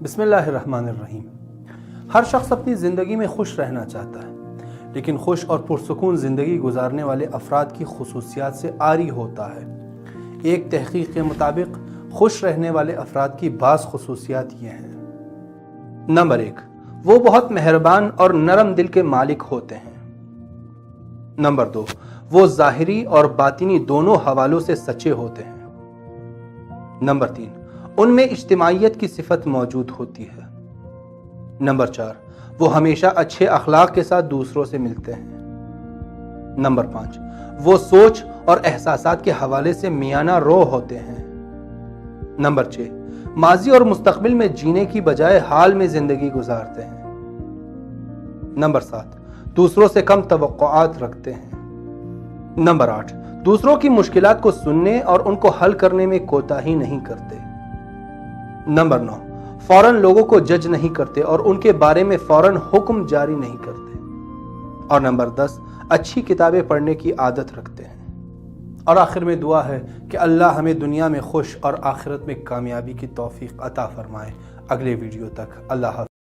بسم اللہ الرحمن الرحیم۔ ہر شخص اپنی زندگی میں خوش رہنا چاہتا ہے، لیکن خوش اور پرسکون زندگی گزارنے والے افراد کی خصوصیات سے عاری ہوتا ہے۔ ایک تحقیق کے مطابق خوش رہنے والے افراد کی بعض خصوصیات یہ ہیں۔ نمبر 1، وہ بہت مہربان اور نرم دل کے مالک ہوتے ہیں۔ نمبر 2، وہ ظاہری اور باطنی دونوں حوالوں سے سچے ہوتے ہیں۔ نمبر 3، ان میں اجتماعیت کی صفت موجود ہوتی ہے۔ نمبر 4، وہ ہمیشہ اچھے اخلاق کے ساتھ دوسروں سے ملتے ہیں۔ نمبر 5، وہ سوچ اور احساسات کے حوالے سے میانہ رو ہوتے ہیں۔ نمبر 6، ماضی اور مستقبل میں جینے کی بجائے حال میں زندگی گزارتے ہیں۔ نمبر 7، دوسروں سے کم توقعات رکھتے ہیں۔ نمبر 8، دوسروں کی مشکلات کو سننے اور ان کو حل کرنے میں کوتاہی نہیں کرتے۔ نمبر 9، فوراً لوگوں کو جج نہیں کرتے اور ان کے بارے میں فوراً حکم جاری نہیں کرتے۔ اور نمبر 10، اچھی کتابیں پڑھنے کی عادت رکھتے ہیں۔ اور آخر میں دعا ہے کہ اللہ ہمیں دنیا میں خوش اور آخرت میں کامیابی کی توفیق عطا فرمائے۔ اگلے ویڈیو تک اللہ حافظ۔